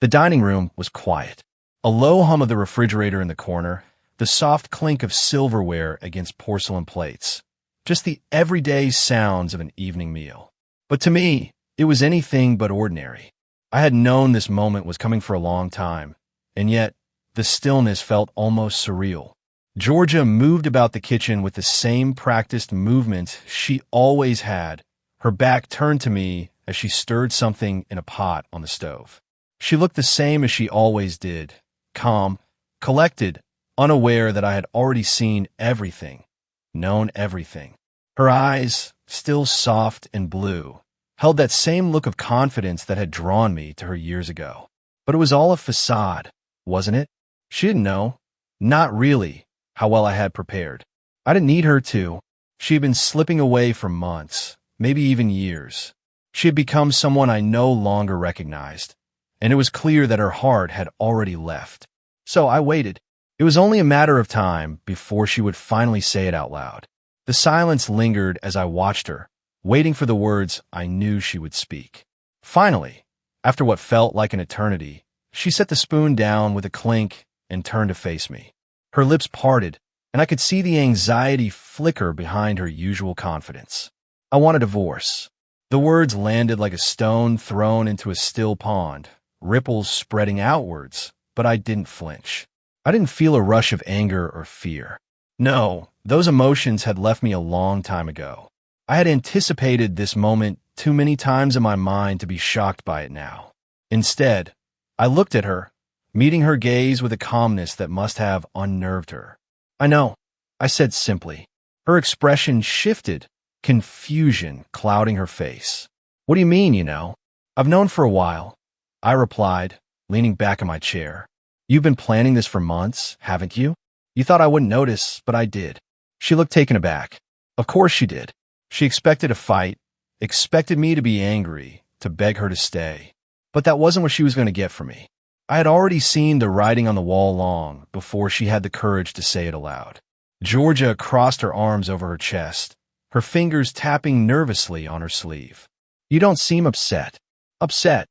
The dining room was quiet. A low hum of the refrigerator in the corner, the soft clink of silverware against porcelain plates. Just the everyday sounds of an evening meal. But to me, it was anything but ordinary. I had known this moment was coming for a long time, and yet the stillness felt almost surreal. Georgia moved about the kitchen with the same practiced movement she always had, her back turned to me as she stirred something in a pot on the stove. She looked the same as she always did, calm, collected, unaware that I had already seen everything, known everything. Her eyes, still soft and blue, held that same look of confidence that had drawn me to her years ago. But it was all a facade, wasn't it? She didn't know, not really, how well I had prepared. I didn't need her to. She had been slipping away for months, maybe even years. She had become someone I no longer recognized, and it was clear that her heart had already left. So I waited. It was only a matter of time before she would finally say it out loud. The silence lingered as I watched her, waiting for the words I knew she would speak. Finally, after what felt like an eternity, she set the spoon down with a clink and turned to face me. Her lips parted, and I could see the anxiety flicker behind her usual confidence. I want a divorce. The words landed like a stone thrown into a still pond, ripples spreading outwards, but I didn't flinch. I didn't feel a rush of anger or fear. No, those emotions had left me a long time ago. I had anticipated this moment too many times in my mind to be shocked by it now. Instead, I looked at her, meeting her gaze with a calmness that must have unnerved her. "I know," I said simply. Her expression shifted, confusion clouding her face. "What do you mean, you know?" "I've known for a while," I replied, leaning back in my chair. "You've been planning this for months, haven't you? You thought I wouldn't notice, but I did." She looked taken aback. Of course she did. She expected a fight, expected me to be angry, to beg her to stay. But that wasn't what she was going to get from me. I had already seen the writing on the wall long before she had the courage to say it aloud. Georgia crossed her arms over her chest, her fingers tapping nervously on her sleeve. "You don't seem upset." "Upset?"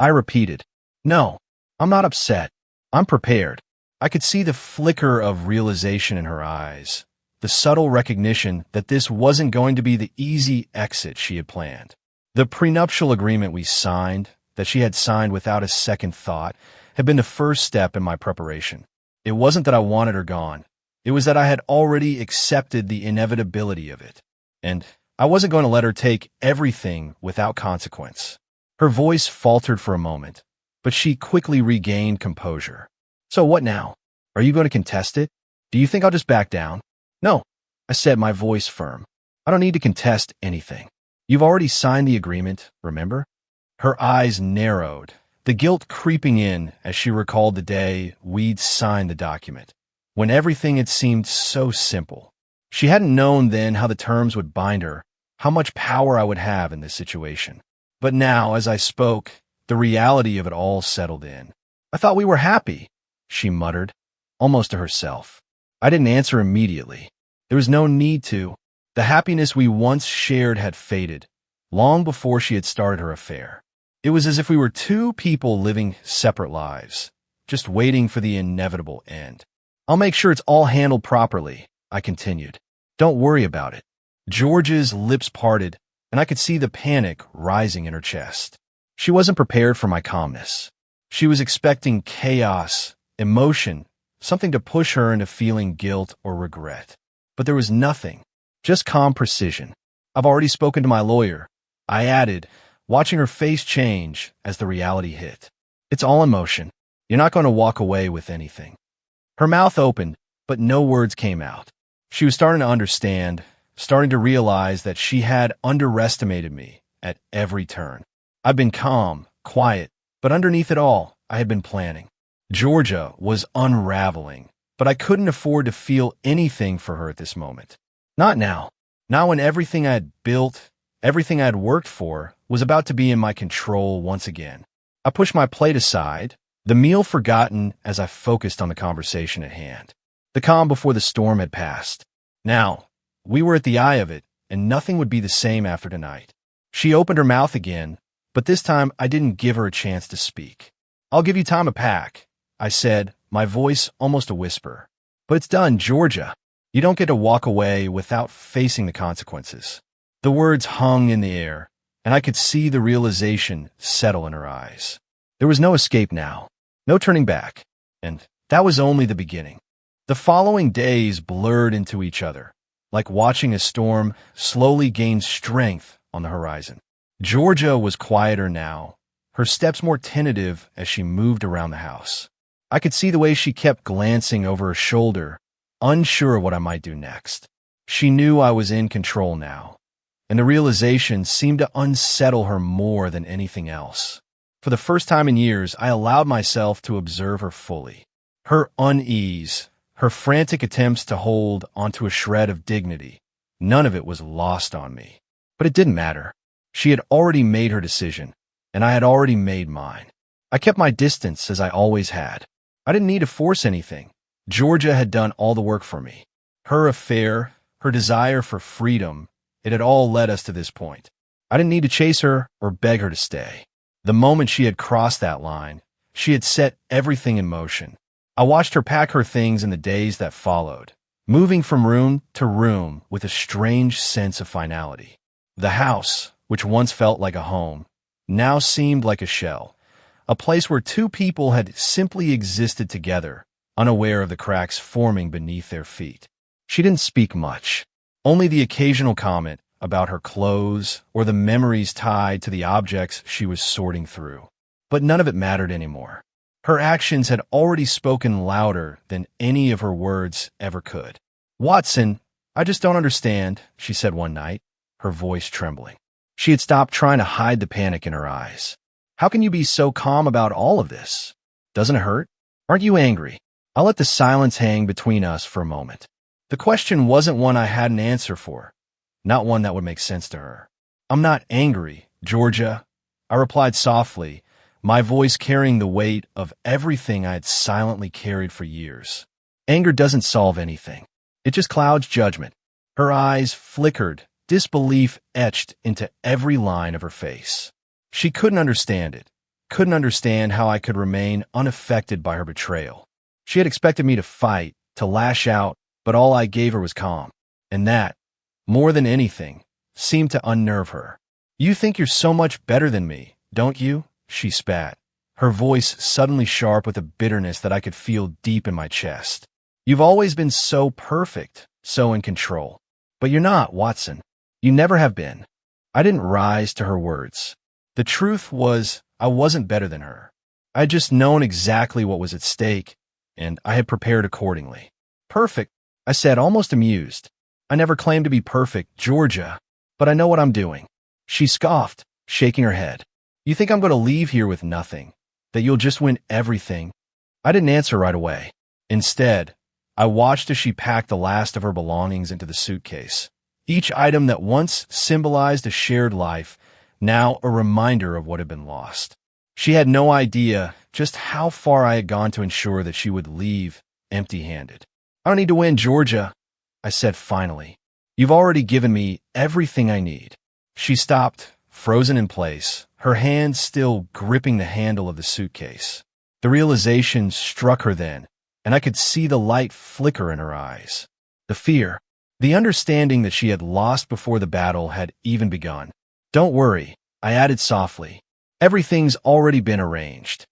I repeated. "No, I'm not upset. I'm prepared." I could see the flicker of realization in her eyes, the subtle recognition that this wasn't going to be the easy exit she had planned. The prenuptial agreement we signed, that she had signed without a second thought, had been the first step in my preparation. It wasn't that I wanted her gone. It was that I had already accepted the inevitability of it. And I wasn't going to let her take everything without consequence. Her voice faltered for a moment, but she quickly regained composure. "So what now? Are you going to contest it? Do you think I'll just back down?" "No," I said, my voice firm. "I don't need to contest anything. You've already signed the agreement, remember?" Her eyes narrowed, the guilt creeping in as she recalled the day we'd signed the document, when everything had seemed so simple. She hadn't known then how the terms would bind her, how much power I would have in this situation. But now, as I spoke, the reality of it all settled in. "I thought we were happy," she muttered, almost to herself. I didn't answer immediately. There was no need to. The happiness we once shared had faded, long before she had started her affair. It was as if we were two people living separate lives, just waiting for the inevitable end. "I'll make sure it's all handled properly," I continued. "Don't worry about it." George's lips parted, and I could see the panic rising in her chest. She wasn't prepared for my calmness. She was expecting chaos, emotion, something to push her into feeling guilt or regret. But there was nothing, just calm precision. "I've already spoken to my lawyer," I added, watching her face change as the reality hit. "It's all emotion. You're not going to walk away with anything." Her mouth opened, but no words came out. She was starting to understand, starting to realize that she had underestimated me at every turn. I'd been calm, quiet, but underneath it all, I had been planning. Georgia was unraveling, but I couldn't afford to feel anything for her at this moment. Not now. Not when everything I had built, everything I had worked for, was about to be in my control once again. I pushed my plate aside, the meal forgotten as I focused on the conversation at hand. The calm before the storm had passed. Now, we were at the eye of it, and nothing would be the same after tonight. She opened her mouth again, but this time I didn't give her a chance to speak. I'll give you time to pack, I said, my voice almost a whisper. But it's done, Georgia. You don't get to walk away without facing the consequences. The words hung in the air, and I could see the realization settle in her eyes. There was no escape now, no turning back, and that was only the beginning. The following days blurred into each other, like watching a storm slowly gain strength on the horizon. Georgia was quieter now, her steps more tentative as she moved around the house. I could see the way she kept glancing over her shoulder, unsure what I might do next. She knew I was in control now, and the realization seemed to unsettle her more than anything else. For the first time in years, I allowed myself to observe her fully. Her unease, her frantic attempts to hold onto a shred of dignity, none of it was lost on me. But it didn't matter. She had already made her decision, and I had already made mine. I kept my distance as I always had. I didn't need to force anything. Georgia had done all the work for me. Her affair, her desire for freedom, it had all led us to this point. I didn't need to chase her or beg her to stay. The moment she had crossed that line, she had set everything in motion. I watched her pack her things in the days that followed, moving from room to room with a strange sense of finality. The house, which once felt like a home, now seemed like a shell, a place where two people had simply existed together, unaware of the cracks forming beneath their feet. She didn't speak much, only the occasional comment about her clothes or the memories tied to the objects she was sorting through. But none of it mattered anymore. Her actions had already spoken louder than any of her words ever could. "Watson, I just don't understand," she said one night, her voice trembling. She had stopped trying to hide the panic in her eyes. "How can you be so calm about all of this? Doesn't it hurt? Aren't you angry?" I let the silence hang between us for a moment. The question wasn't one I had an answer for, not one that would make sense to her. "I'm not angry, Georgia," I replied softly, my voice carrying the weight of everything I had silently carried for years. Anger doesn't solve anything. It just clouds judgment. Her eyes flickered, disbelief etched into every line of her face. She couldn't understand it, couldn't understand how I could remain unaffected by her betrayal. She had expected me to fight, to lash out, but all I gave her was calm. And that, more than anything, seemed to unnerve her. "You think you're so much better than me, don't you?" she spat, her voice suddenly sharp with a bitterness that I could feel deep in my chest. "You've always been so perfect, so in control. But you're not, Watson. You never have been." I didn't rise to her words. The truth was, I wasn't better than her. I had just known exactly what was at stake, and I had prepared accordingly. "Perfect," I said, almost amused. "I never claimed to be perfect, Georgia, but I know what I'm doing." She scoffed, shaking her head. "You think I'm going to leave here with nothing, that you'll just win everything?" I didn't answer right away. Instead, I watched as she packed the last of her belongings into the suitcase. Each item that once symbolized a shared life, now a reminder of what had been lost. She had no idea just how far I had gone to ensure that she would leave empty-handed. "I don't need to win, Georgia," I said finally. "You've already given me everything I need." She stopped, frozen in place, her hand still gripping the handle of the suitcase. The realization struck her then, and I could see the light flicker in her eyes. The fear, the understanding that she had lost before the battle had even begun. "Don't worry," I added softly. "Everything's already been arranged."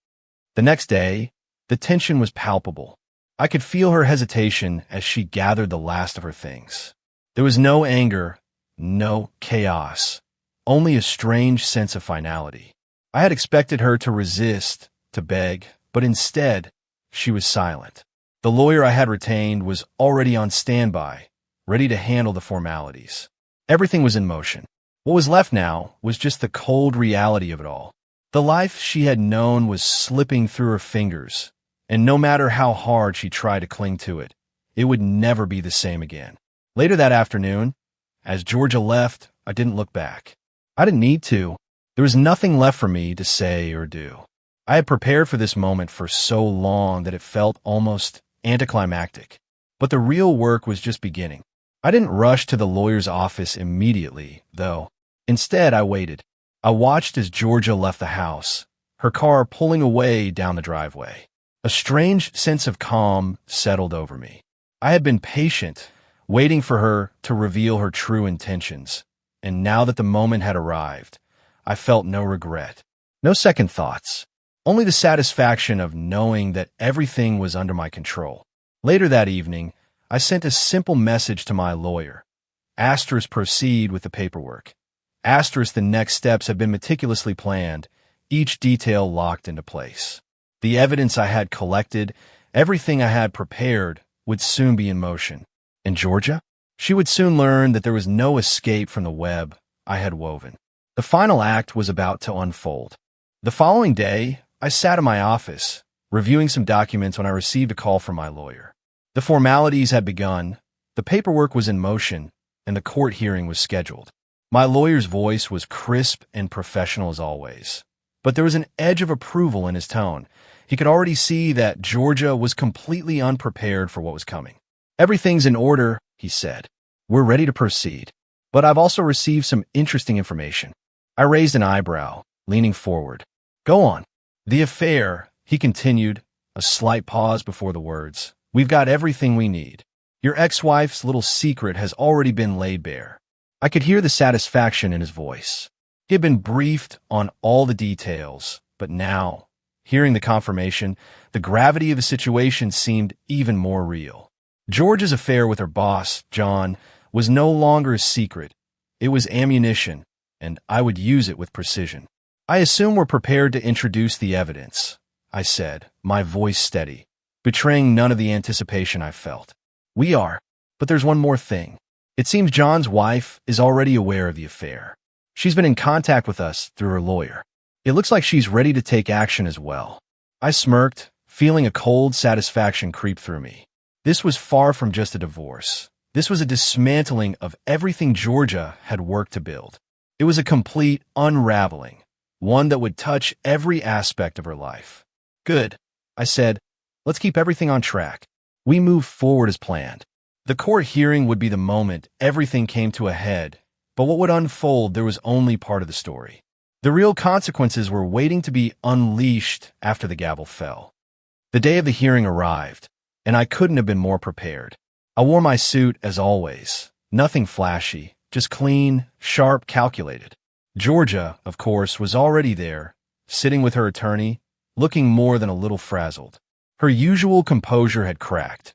The next day, the tension was palpable. I could feel her hesitation as she gathered the last of her things. There was no anger, no chaos, only a strange sense of finality. I had expected her to resist, to beg, but instead, she was silent. The lawyer I had retained was already on standby, ready to handle the formalities. Everything was in motion. What was left now was just the cold reality of it all. The life she had known was slipping through her fingers, and no matter how hard she tried to cling to it, it would never be the same again. Later that afternoon, as Georgia left, I didn't look back. I didn't need to. There was nothing left for me to say or do. I had prepared for this moment for so long that it felt almost anticlimactic. But the real work was just beginning. I didn't rush to the lawyer's office immediately, though. Instead, I waited. I watched as Georgia left the house, her car pulling away down the driveway. A strange sense of calm settled over me. I had been patient, waiting for her to reveal her true intentions, and now that the moment had arrived, I felt no regret, no second thoughts, only the satisfaction of knowing that everything was under my control. Later that evening, I sent a simple message to my lawyer. Asterisk proceed with the paperwork. Asterisk the next steps have been meticulously planned, each detail locked into place. The evidence I had collected, everything I had prepared, would soon be in motion. And Georgia? She would soon learn that there was no escape from the web I had woven. The final act was about to unfold. The following day, I sat in my office, reviewing some documents when I received a call from my lawyer. The formalities had begun, the paperwork was in motion, and the court hearing was scheduled. My lawyer's voice was crisp and professional as always, but there was an edge of approval in his tone. He could already see that Georgia was completely unprepared for what was coming. "Everything's in order," he said. "We're ready to proceed. But I've also received some interesting information." I raised an eyebrow, leaning forward. "Go on." "The affair," he continued, a slight pause before the words. "We've got everything we need. Your ex-wife's little secret has already been laid bare." I could hear the satisfaction in his voice. He had been briefed on all the details, but now, hearing the confirmation, the gravity of the situation seemed even more real. George's affair with her boss, John, was no longer a secret. It was ammunition, and I would use it with precision. "I assume we're prepared to introduce the evidence," I said, my voice steady, betraying none of the anticipation I felt. "We are, but there's one more thing. It seems John's wife is already aware of the affair. She's been in contact with us through her lawyer. It looks like she's ready to take action as well." I smirked, feeling a cold satisfaction creep through me. This was far from just a divorce. This was a dismantling of everything Georgia had worked to build. It was a complete unraveling, one that would touch every aspect of her life. "Good," I said. "Let's keep everything on track." We moved forward as planned. The court hearing would be the moment everything came to a head, but what would unfold there was only part of the story. The real consequences were waiting to be unleashed after the gavel fell. The day of the hearing arrived, and I couldn't have been more prepared. I wore my suit as always, nothing flashy, just clean, sharp, calculated. Georgia, of course, was already there, sitting with her attorney, looking more than a little frazzled. Her usual composure had cracked.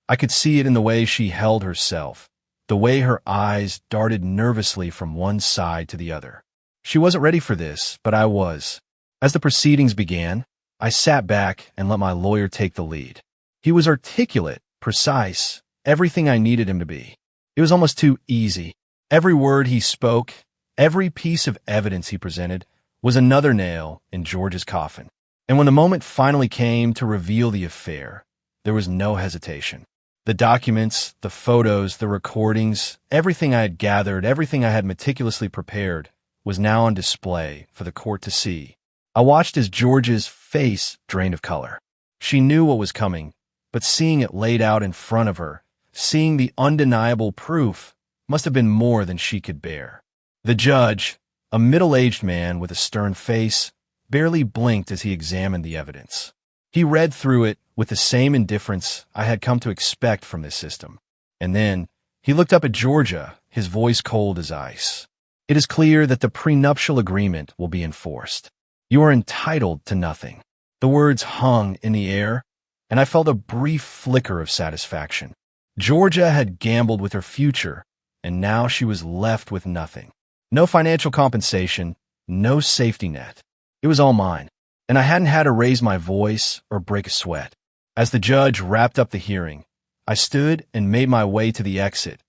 I could see it in the way she held herself, the way her eyes darted nervously from one side to the other. She wasn't ready for this, but I was. As the proceedings began, I sat back and let my lawyer take the lead. He was articulate, precise, everything I needed him to be. It was almost too easy. Every word he spoke, every piece of evidence he presented, was another nail in George's coffin. And when the moment finally came to reveal the affair, there was no hesitation. The documents, the photos, the recordings, everything I had gathered, everything I had meticulously prepared, was now on display for the court to see. I watched as George's face drained of color. She knew what was coming, but seeing it laid out in front of her, seeing the undeniable proof, must have been more than she could bear. The judge, a middle-aged man with a stern face, barely blinked as he examined the evidence. He read through it with the same indifference I had come to expect from this system. And then he looked up at Georgia, his voice cold as ice. "It is clear that the prenuptial agreement will be enforced. You are entitled to nothing." The words hung in the air, and I felt a brief flicker of satisfaction. Georgia had gambled with her future, and now she was left with nothing. No financial compensation, no safety net. It was all mine, and I hadn't had to raise my voice or break a sweat. As the judge wrapped up the hearing, I stood and made my way to the exit,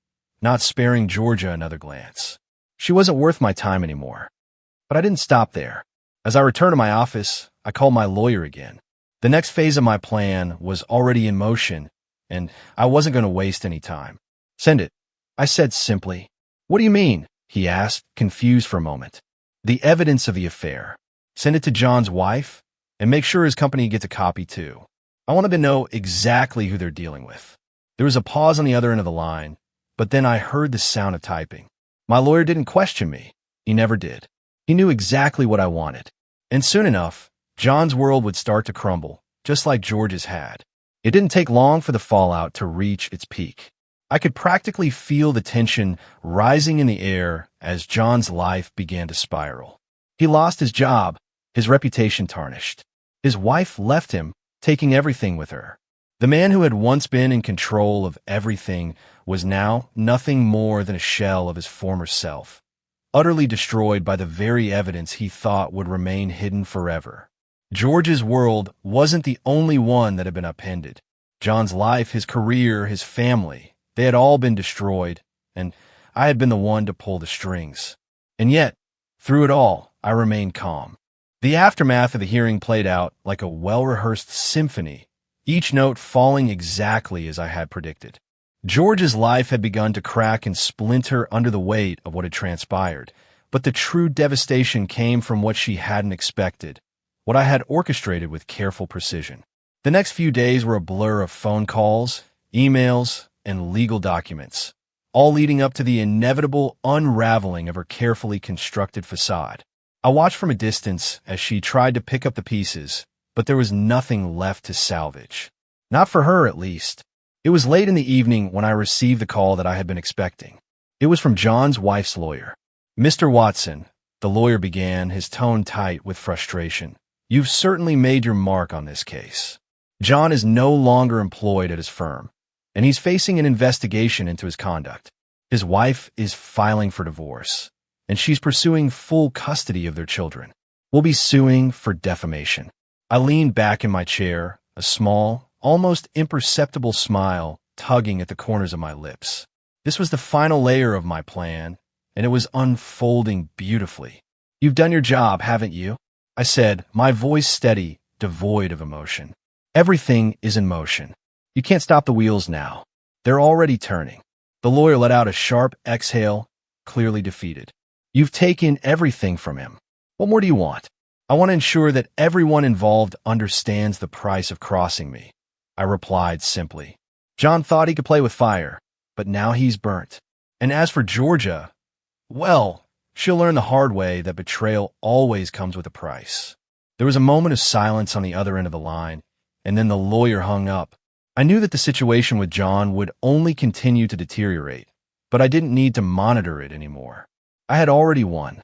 not sparing Georgia another glance. She wasn't worth my time anymore. But I didn't stop there. As I returned to my office, I called my lawyer again. The next phase of my plan was already in motion, and I wasn't going to waste any time. "Send it," I said simply. "What do you mean?" he asked, confused for a moment. "The evidence of the affair. Send it to John's wife, and make sure his company gets a copy too. I want them to know exactly who they're dealing with." There was a pause on the other end of the line, but then I heard the sound of typing. My lawyer didn't question me. He never did. He knew exactly what I wanted. And soon enough, John's world would start to crumble, just like George's had. It didn't take long for the fallout to reach its peak. I could practically feel the tension rising in the air as John's life began to spiral. He lost his job, his reputation tarnished. His wife left him, taking everything with her. The man who had once been in control of everything was now nothing more than a shell of his former self, utterly destroyed by the very evidence he thought would remain hidden forever. George's world wasn't the only one that had been upended. John's life, his career, his family, they had all been destroyed, and I had been the one to pull the strings. And yet, through it all, I remained calm. The aftermath of the hearing played out like a well-rehearsed symphony, each note falling exactly as I had predicted. George's life had begun to crack and splinter under the weight of what had transpired, but the true devastation came from what she hadn't expected, what I had orchestrated with careful precision. The next few days were a blur of phone calls, emails, and legal documents, all leading up to the inevitable unraveling of her carefully constructed facade. I watched from a distance as she tried to pick up the pieces, but there was nothing left to salvage. Not for her, at least. It was late in the evening when I received the call that I had been expecting. It was from John's wife's lawyer. "Mr. Watson," the lawyer began, his tone tight with frustration, "you've certainly made your mark on this case. John is no longer employed at his firm, and he's facing an investigation into his conduct. His wife is filing for divorce, and she's pursuing full custody of their children. We'll be suing for defamation." I leaned back in my chair, a small, almost imperceptible smile tugging at the corners of my lips. This was the final layer of my plan, and it was unfolding beautifully. "You've done your job, haven't you?" I said, my voice steady, devoid of emotion. "Everything is in motion. You can't stop the wheels now. They're already turning." The lawyer let out a sharp exhale, clearly defeated. "You've taken everything from him. What more do you want?" "I want to ensure that everyone involved understands the price of crossing me," I replied simply. "John thought he could play with fire, but now he's burnt. And as for Georgia, well, she'll learn the hard way that betrayal always comes with a price." There was a moment of silence on the other end of the line, and then the lawyer hung up. I knew that the situation with John would only continue to deteriorate, but I didn't need to monitor it anymore. I had already won.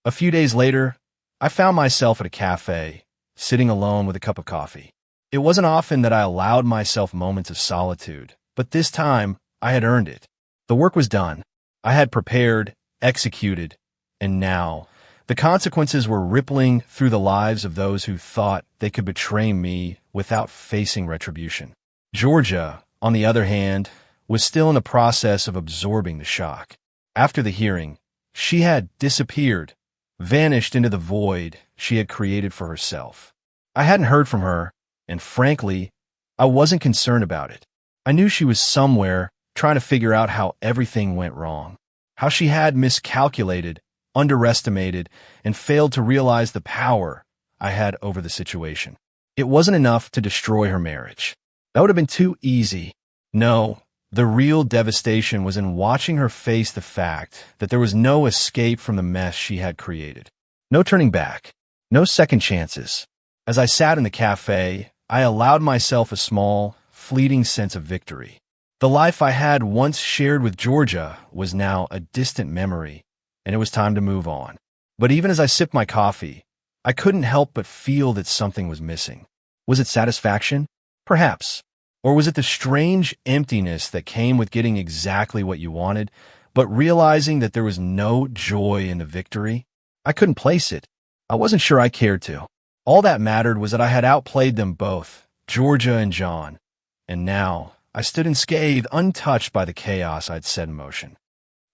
A few days later, I found myself at a cafe, sitting alone with a cup of coffee. It wasn't often that I allowed myself moments of solitude, but this time I had earned it. The work was done. I had prepared, executed, and now the consequences were rippling through the lives of those who thought they could betray me without facing retribution. Georgia, on the other hand, was still in the process of absorbing the shock. After the hearing, she had disappeared, vanished into the void she had created for herself. I hadn't heard from her, and frankly, I wasn't concerned about it. I knew she was somewhere trying to figure out how everything went wrong, how she had miscalculated, underestimated, and failed to realize the power I had over the situation. It wasn't enough to destroy her marriage. That would have been too easy. No, the real devastation was in watching her face the fact that there was no escape from the mess she had created. No turning back. No second chances. As I sat in the cafe, I allowed myself a small, fleeting sense of victory. The life I had once shared with Georgia was now a distant memory, and it was time to move on. But even as I sipped my coffee, I couldn't help but feel that something was missing. Was it satisfaction? Perhaps. Or was it the strange emptiness that came with getting exactly what you wanted, but realizing that there was no joy in the victory? I couldn't place it. I wasn't sure I cared to. All that mattered was that I had outplayed them both, Georgia and John, and now I stood unscathed, untouched by the chaos I'd set in motion.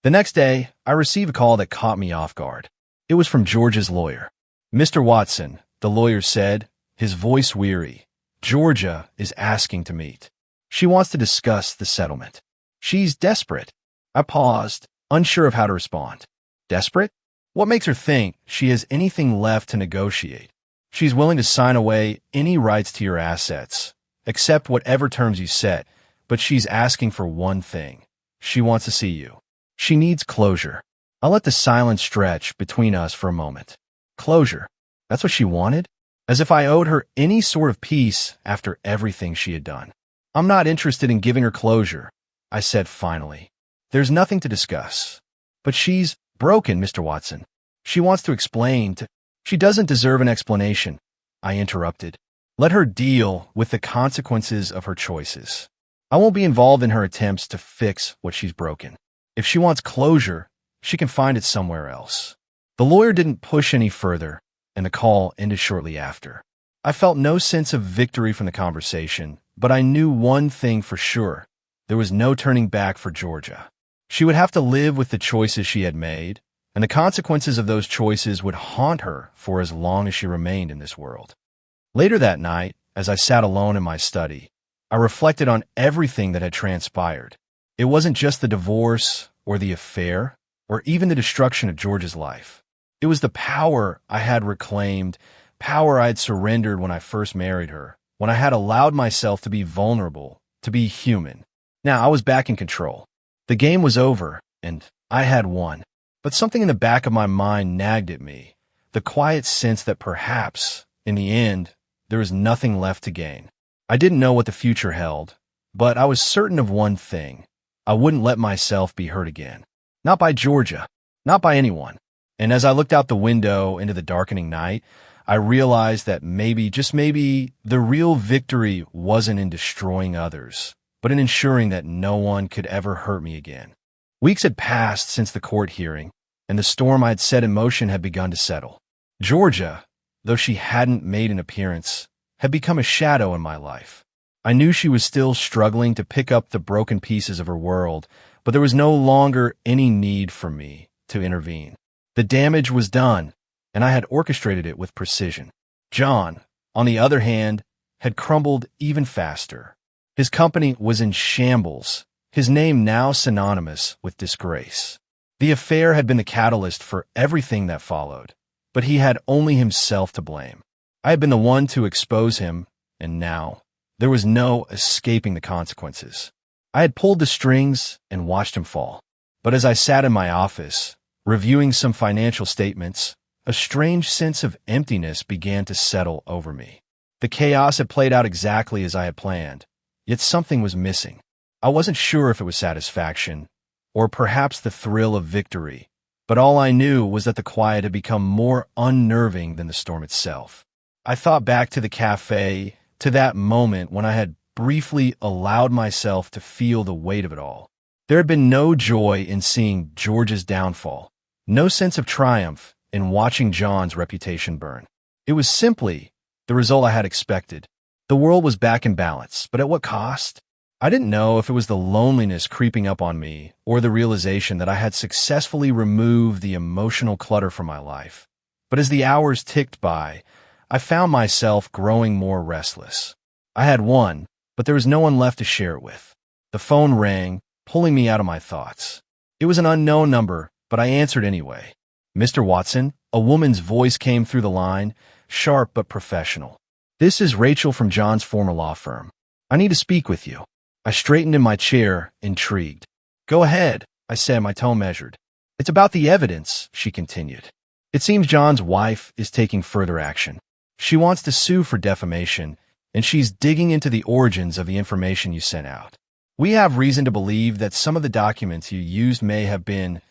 The next day, I received a call that caught me off guard. It was from Georgia's lawyer. "Mr. Watson," the lawyer said, his voice weary, "Georgia is asking to meet. She wants to discuss the settlement. She's desperate." I paused, unsure of how to respond. Desperate? What makes her think she has anything left to negotiate? She's willing to sign away any rights to your assets, accept whatever terms you set, but she's asking for one thing. She wants to see you. She needs closure. I let the silence stretch between us for a moment. Closure. That's what she wanted? as if I owed her any sort of peace after everything she had done. "I'm not interested in giving her closure," I said finally. "There's nothing to discuss." "But she's broken, Mr. Watson. She wants to explain to—" "She doesn't deserve an explanation," I interrupted. "Let her deal with the consequences of her choices. I won't be involved in her attempts to fix what she's broken. If she wants closure, she can find it somewhere else." The lawyer didn't push any further, and the call ended shortly after. I felt no sense of victory from the conversation, but I knew one thing for sure. There was no turning back for Georgia. She would have to live with the choices she had made, and the consequences of those choices would haunt her for as long as she remained in this world. Later that night, as I sat alone in my study, I reflected on everything that had transpired. It wasn't just the divorce or the affair or even the destruction of Georgia's life. It was the power I had reclaimed, power I had surrendered when I first married her, when I had allowed myself to be vulnerable, to be human. Now I was back in control. The game was over, and I had won. But something in the back of my mind nagged at me, the quiet sense that perhaps, in the end, there was nothing left to gain. I didn't know what the future held, but I was certain of one thing. I wouldn't let myself be hurt again. Not by Georgia, not by anyone. And as I looked out the window into the darkening night, I realized that maybe, just maybe, the real victory wasn't in destroying others, but in ensuring that no one could ever hurt me again. Weeks had passed since the court hearing, and the storm I had set in motion had begun to settle. Georgia, though she hadn't made an appearance, had become a shadow in my life. I knew she was still struggling to pick up the broken pieces of her world, but there was no longer any need for me to intervene. The damage was done, and I had orchestrated it with precision. John, on the other hand, had crumbled even faster. His company was in shambles, his name now synonymous with disgrace. The affair had been the catalyst for everything that followed, but he had only himself to blame. I had been the one to expose him, and now there was no escaping the consequences. I had pulled the strings and watched him fall. But as I sat in my office, reviewing some financial statements, a strange sense of emptiness began to settle over me. The chaos had played out exactly as I had planned, yet something was missing. I wasn't sure if it was satisfaction, or perhaps the thrill of victory, but all I knew was that the quiet had become more unnerving than the storm itself. I thought back to the cafe, to that moment when I had briefly allowed myself to feel the weight of it all. There had been no joy in seeing George's downfall, no sense of triumph in watching John's reputation burn. It was simply the result I had expected. The world was back in balance, but at what cost? I didn't know if it was the loneliness creeping up on me or the realization that I had successfully removed the emotional clutter from my life. But as the hours ticked by, I found myself growing more restless. I had won, but there was no one left to share it with. The phone rang, pulling me out of my thoughts. It was an unknown number, but I answered anyway. "Mr. Watson," a woman's voice came through the line, sharp but professional. "This is Rachel from John's former law firm. I need to speak with you." I straightened in my chair, intrigued. "Go ahead," I said, my tone measured. "It's about the evidence," she continued. "It seems John's wife is taking further action. She wants to sue for defamation, and she's digging into the origins of the information you sent out. We have reason to believe that some of the documents you used may have been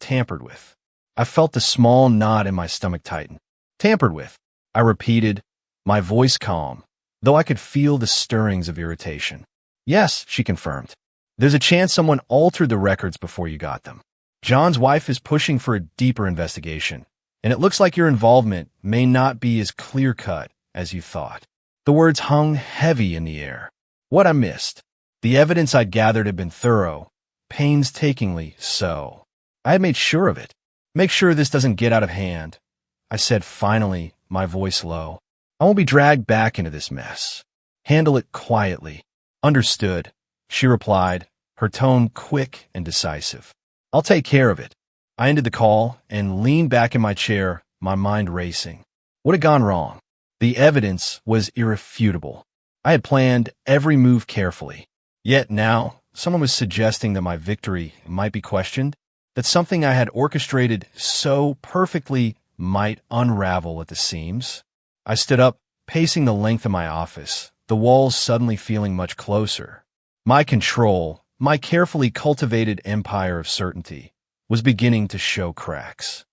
tampered with." I felt the small knot in my stomach tighten. "Tampered with," I repeated, my voice calm, though I could feel the stirrings of irritation. "Yes," she confirmed. "There's a chance someone altered the records before you got them. John's wife is pushing for a deeper investigation, and it looks like your involvement may not be as clear-cut as you thought." The words hung heavy in the air. What I missed. The evidence I'd gathered had been thorough, painstakingly so. I had made sure of it. "Make sure this doesn't get out of hand," I said finally, my voice low. "I won't be dragged back into this mess. Handle it quietly." "Understood," she replied, her tone quick and decisive. "I'll take care of it." I ended the call and leaned back in my chair, my mind racing. What had gone wrong? The evidence was irrefutable. I had planned every move carefully. Yet now, someone was suggesting that my victory might be questioned, that something I had orchestrated so perfectly might unravel at the seams. I stood up, pacing the length of my office, the walls suddenly feeling much closer. My control, my carefully cultivated empire of certainty, was beginning to show cracks.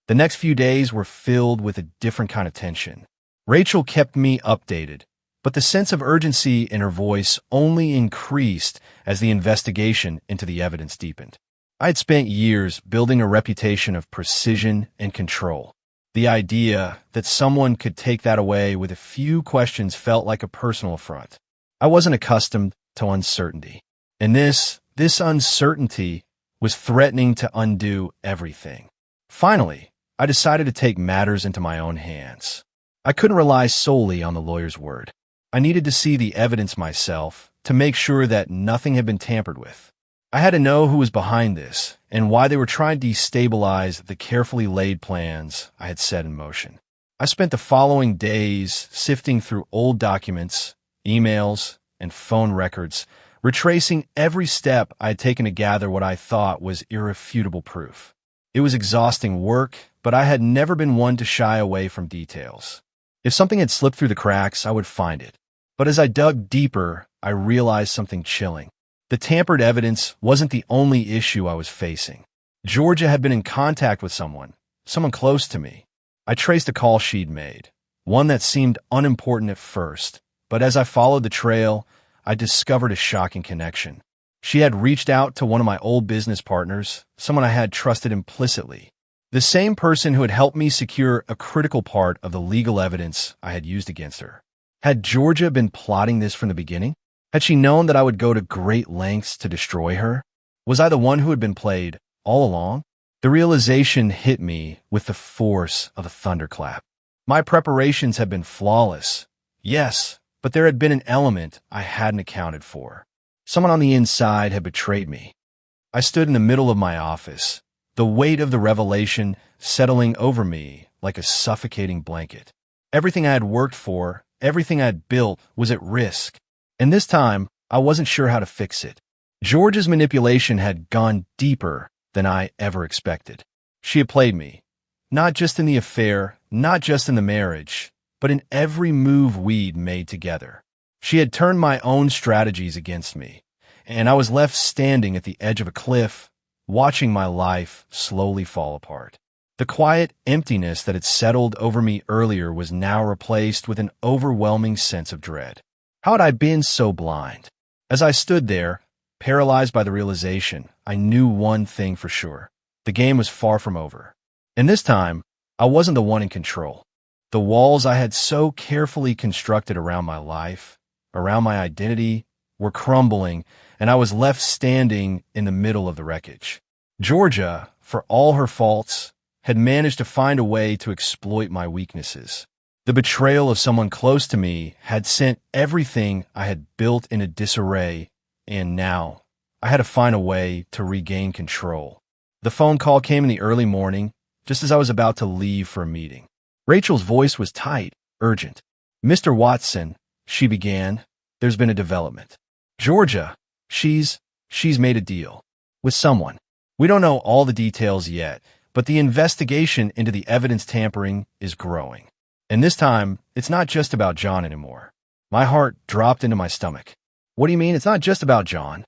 The next few days were filled with a different kind of tension. Rachel kept me updated, but the sense of urgency in her voice only increased as the investigation into the evidence deepened. I had spent years building a reputation of precision and control. The idea that someone could take that away with a few questions felt like a personal affront. I wasn't accustomed to uncertainty, and this uncertainty was threatening to undo everything. Finally, I decided to take matters into my own hands. I couldn't rely solely on the lawyer's word. I needed to see the evidence myself to make sure that nothing had been tampered with. I had to know who was behind this and why they were trying to destabilize the carefully laid plans I had set in motion. I spent the following days sifting through old documents, emails, and phone records, retracing every step I had taken to gather what I thought was irrefutable proof. It was exhausting work, but I had never been one to shy away from details. If something had slipped through the cracks, I would find it. But as I dug deeper, I realized something chilling. The tampered evidence wasn't the only issue I was facing. Georgia had been in contact with someone close to me. I traced a call she'd made, one that seemed unimportant at first, but as I followed the trail, I discovered a shocking connection. She had reached out to one of my old business partners, someone I had trusted implicitly, the same person who had helped me secure a critical part of the legal evidence I had used against her. Had Georgia been plotting this from the beginning? Had she known that I would go to great lengths to destroy her? Was I the one who had been played all along? The realization hit me with the force of a thunderclap. My preparations had been flawless. Yes, but there had been an element I hadn't accounted for. Someone on the inside had betrayed me. I stood in the middle of my office, the weight of the revelation settling over me like a suffocating blanket. Everything I had worked for, everything I had built, was at risk. And this time, I wasn't sure how to fix it. George's manipulation had gone deeper than I ever expected. She had played me, not just in the affair, not just in the marriage, but in every move we'd made together. She had turned my own strategies against me, and I was left standing at the edge of a cliff, watching my life slowly fall apart. The quiet emptiness that had settled over me earlier was now replaced with an overwhelming sense of dread. How had I been so blind? As I stood there, paralyzed by the realization, I knew one thing for sure. The game was far from over. And this time, I wasn't the one in control. The walls I had so carefully constructed around my life, around my identity, were crumbling, and I was left standing in the middle of the wreckage. Georgia, for all her faults, had managed to find a way to exploit my weaknesses. The betrayal of someone close to me had sent everything I had built into disarray, and now I had to find a way to regain control. The phone call came in the early morning, just as I was about to leave for a meeting. Rachel's voice was tight, urgent. "Mr. Watson," she began, "there's been a development. Georgia, she's made a deal with someone. We don't know all the details yet, but the investigation into the evidence tampering is growing. And this time, it's not just about John anymore." My heart dropped into my stomach. "What do you mean it's not just about John?"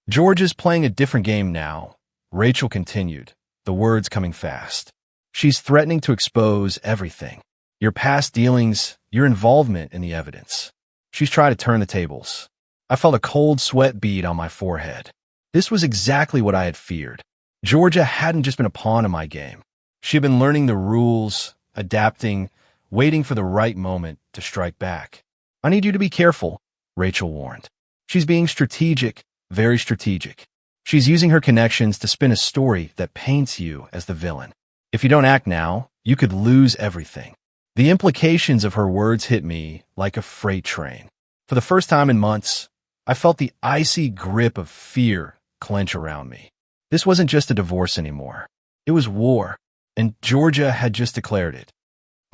"Georgia's playing a different game now," Rachel continued, the words coming fast. "She's threatening to expose everything. Your past dealings, your involvement in the evidence. She's trying to turn the tables." I felt a cold sweat bead on my forehead. This was exactly what I had feared. Georgia hadn't just been a pawn in my game. She had been learning the rules, adapting, waiting for the right moment to strike back. "I need you to be careful," Rachel warned. "She's being strategic, very strategic. She's using her connections to spin a story that paints you as the villain. If you don't act now, you could lose everything." The implications of her words hit me like a freight train. For the first time in months, I felt the icy grip of fear clench around me. This wasn't just a divorce anymore. It was war, and Georgia had just declared it.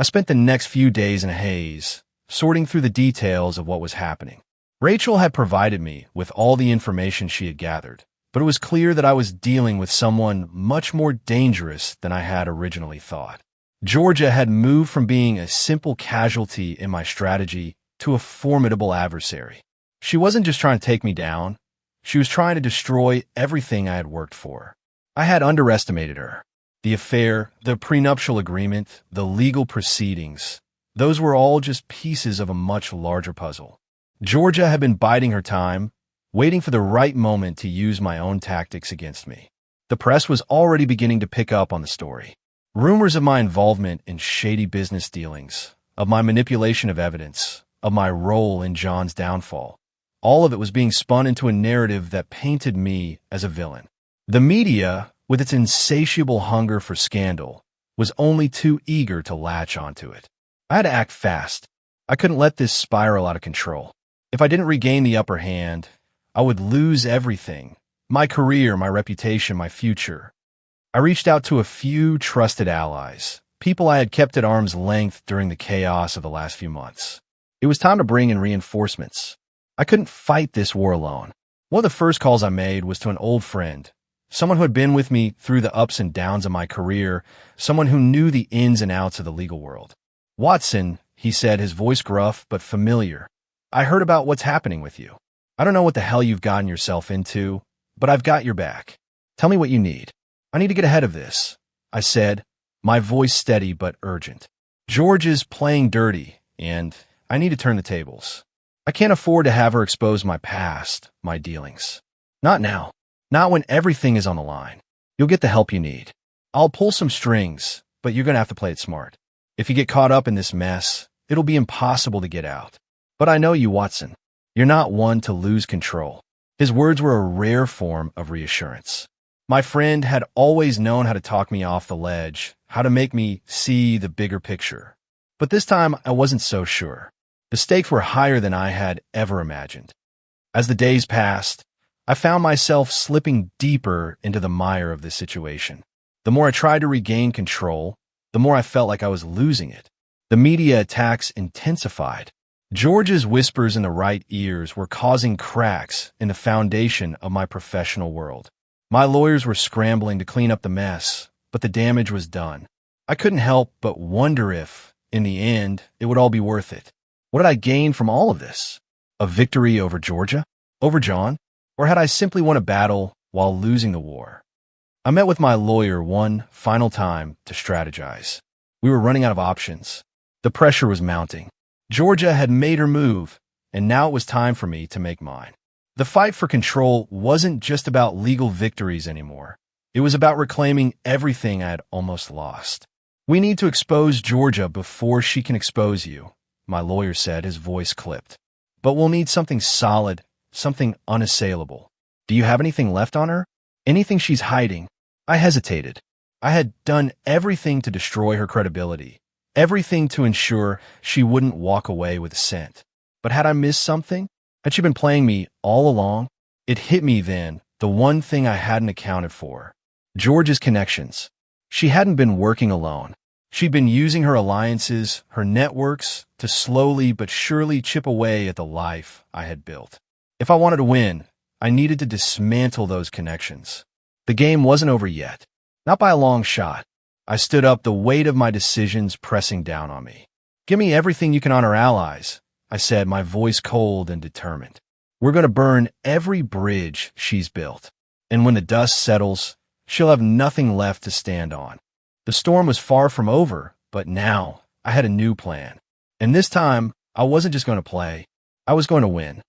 I spent the next few days in a haze, sorting through the details of what was happening. Rachel had provided me with all the information she had gathered, but it was clear that I was dealing with someone much more dangerous than I had originally thought. Georgia had moved from being a simple casualty in my strategy to a formidable adversary. She wasn't just trying to take me down. She was trying to destroy everything I had worked for. I had underestimated her. The affair, the prenuptial agreement, the legal proceedings, those were all just pieces of a much larger puzzle. Georgia had been biding her time, waiting for the right moment to use my own tactics against me. The press was already beginning to pick up on the story. Rumors of my involvement in shady business dealings, of my manipulation of evidence, of my role in John's downfall. All of it was being spun into a narrative that painted me as a villain. The media, with its insatiable hunger for scandal, was only too eager to latch onto it. I had to act fast. I couldn't let this spiral out of control. If I didn't regain the upper hand, I would lose everything. My career, my reputation, my future. I reached out to a few trusted allies, people I had kept at arm's length during the chaos of the last few months. It was time to bring in reinforcements. I couldn't fight this war alone. One of the first calls I made was to an old friend, someone who had been with me through the ups and downs of my career, someone who knew the ins and outs of the legal world. "Watson," he said, his voice gruff but familiar, "I heard about what's happening with you. I don't know what the hell you've gotten yourself into, but I've got your back. Tell me what you need. I need to get ahead of this," I said, my voice steady but urgent. "George is playing dirty, and I need to turn the tables. I can't afford to have her expose my past, my dealings. Not now. Not when everything is on the line. You'll get the help you need. I'll pull some strings, but you're going to have to play it smart. If you get caught up in this mess, it'll be impossible to get out. But I know you, Watson. You're not one to lose control." His words were a rare form of reassurance. My friend had always known how to talk me off the ledge, how to make me see the bigger picture. But this time, I wasn't so sure. The stakes were higher than I had ever imagined. As the days passed, I found myself slipping deeper into the mire of this situation. The more I tried to regain control, the more I felt like I was losing it. The media attacks intensified. George's whispers in the right ears were causing cracks in the foundation of my professional world. My lawyers were scrambling to clean up the mess, but the damage was done. I couldn't help but wonder if, in the end, it would all be worth it. What had I gained from all of this? A victory over Georgia? Over John? Or had I simply won a battle while losing the war? I met with my lawyer one final time to strategize. We were running out of options. The pressure was mounting. Georgia had made her move, and now it was time for me to make mine. The fight for control wasn't just about legal victories anymore. It was about reclaiming everything I had almost lost. "We need to expose Georgia before she can expose you," my lawyer said, his voice clipped. "But we'll need something solid, something unassailable. Do you have anything left on her? Anything she's hiding?" I hesitated. I had done everything to destroy her credibility, everything to ensure she wouldn't walk away with a cent. But had I missed something? Had she been playing me all along? It hit me then, the one thing I hadn't accounted for. George's connections. She hadn't been working alone. She'd been using her alliances, her networks, to slowly but surely chip away at the life I had built. If I wanted to win, I needed to dismantle those connections. The game wasn't over yet. Not by a long shot. I stood up, the weight of my decisions pressing down on me. "Give me everything you can on our allies," I said, my voice cold and determined. "We're going to burn every bridge she's built. And when the dust settles, she'll have nothing left to stand on." The storm was far from over, but now I had a new plan. And this time, I wasn't just going to play. I was going to win.